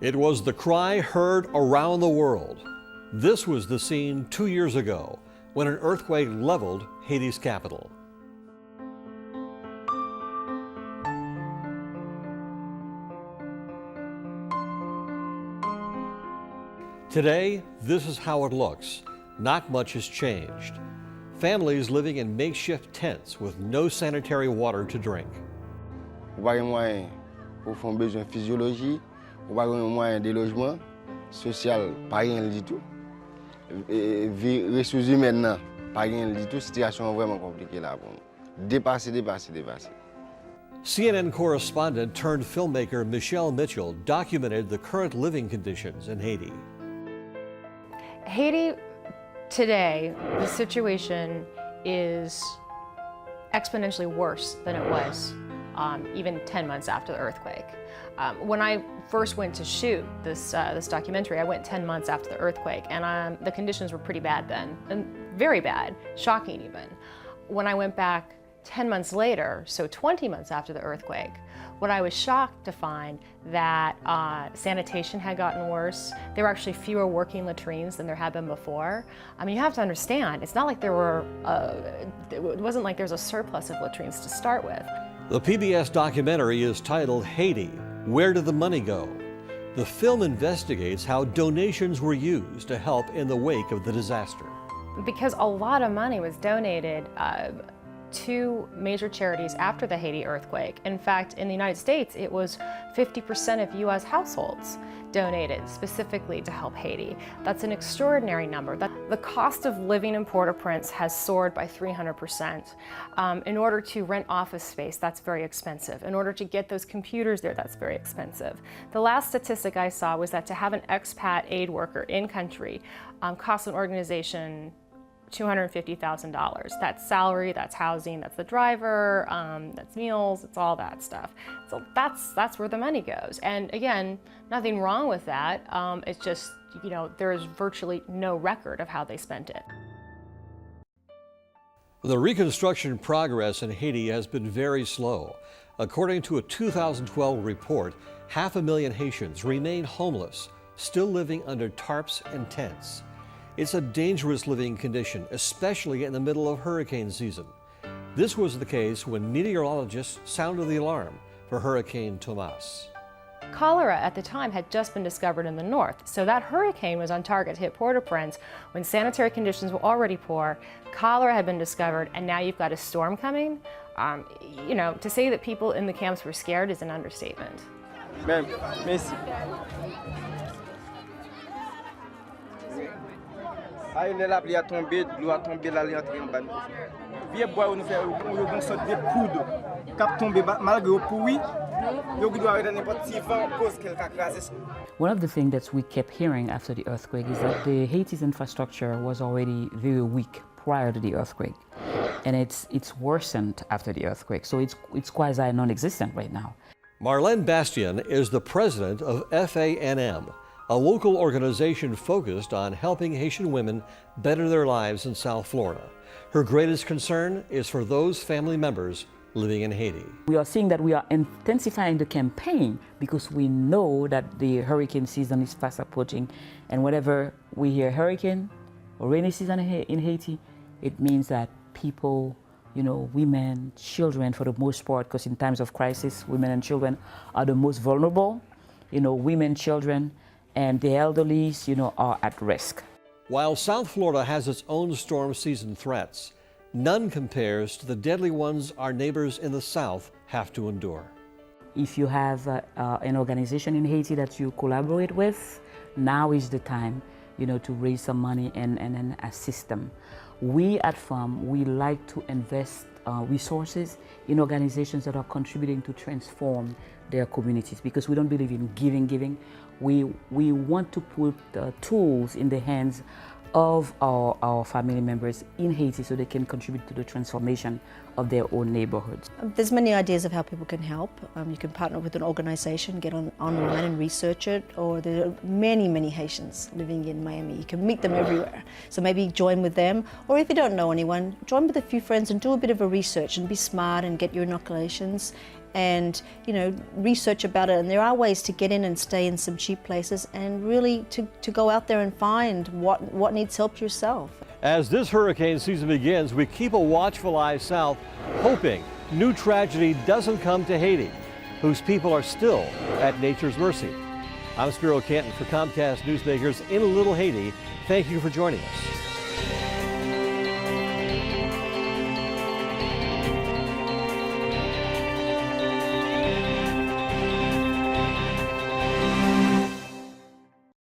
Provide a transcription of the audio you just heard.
It was the cry heard around the world. This was the scene 2 years ago when an earthquake leveled Haiti's capital. Today, this is how it looks. Not much has changed. Families living in makeshift tents with no sanitary water to drink. Pas de moyens pour faire besoin de physiologie, pas de moyens de logement, social, pas rien du tout. Ressources humaines, pas rien du tout. Situation vraiment compliquée là pour nous. Dépassé. CNN correspondent turned filmmaker Michelle Mitchell documented the current living conditions in Haiti. Haiti today, the situation is exponentially worse than it was even 10 months after the earthquake. When I first went to shoot this documentary, I went 10 months after the earthquake, and the conditions were pretty bad then, and very bad, shocking even. When I went back 10 months later, so 20 months after the earthquake, what I was shocked to find that sanitation had gotten worse. There were actually fewer working latrines than there had been before. I mean, you have to understand, it's not like it wasn't like there's a surplus of latrines to start with. The PBS documentary is titled Haiti, Where Did the Money Go? The film investigates how donations were used to help in the wake of the disaster. Because a lot of money was donated to major charities after the Haiti earthquake. In fact, in the United States, it was 50% of US households donated specifically to help Haiti. That's an extraordinary number. The cost of living in Port-au-Prince has soared by 300%. In order to rent office space, that's very expensive. In order to get those computers there, that's very expensive. The last statistic I saw was that to have an expat aid worker in country costs an organization $250,000. That's salary, that's housing, that's the driver, that's meals, it's all that stuff. So that's where the money goes. And again, nothing wrong with that. It's just, you know, there is virtually no record of how they spent it. The reconstruction progress in Haiti has been very slow. According to a 2012 report, 500,000 Haitians remain homeless, still living under tarps and tents. It's a dangerous living condition, especially in the middle of hurricane season. This was the case when meteorologists sounded the alarm for Hurricane Tomas. Cholera at the time had just been discovered in the north, so that hurricane was on target to hit Port-au-Prince when sanitary conditions were already poor. Cholera had been discovered, and now you've got a storm coming. You know, to say that people in the camps were scared is an understatement. Merci. La pluie a tombé, l'eau a tombé, la ligne a tombé. Vieux bois, on fait une sorte de poudre qui a tombé malgré le pourri. One of the things that we kept hearing after the earthquake is that the Haiti's infrastructure was already very weak prior to the earthquake, and it's worsened after the earthquake. So it's quasi non-existent right now. FANM MBastien is the president of FANM, a local organization focused on helping Haitian women better their lives in South Florida. Her greatest concern is for those family members living in Haiti. We are seeing that we are intensifying the campaign because we know that the hurricane season is fast approaching, and whenever we hear hurricane or rainy season in Haiti, it means that people, you know, women, children for the most part, because in times of crisis, women and children are the most vulnerable, you know, women, children, and the elderly, you know, are at risk. While South Florida has its own storm season threats, none compares to the deadly ones our neighbors in the South have to endure. If you have an organization in Haiti that you collaborate with, now is the time, you know, to raise some money and assist them. We at FANM, we like to invest resources in organizations that are contributing to transform their communities, because we don't believe in giving. We want to put tools in the hands of our family members in Haiti so they can contribute to the transformation of their own neighborhoods. There's many ideas of how people can help. You can partner with an organization, get online and research it, or there are many Haitians living in Miami. You can meet them everywhere. So maybe join with them, or if you don't know anyone, join with a few friends and do a bit of a research and be smart and get your inoculations and research about it. And there are ways to get in and stay in some cheap places and really to go out there and find what needs help yourself. As this hurricane season begins, we keep a watchful eye south, hoping new tragedy doesn't come to Haiti, whose people are still at nature's mercy. I'm Spiro Canton for Comcast Newsmakers in Little Haiti. Thank you for joining us.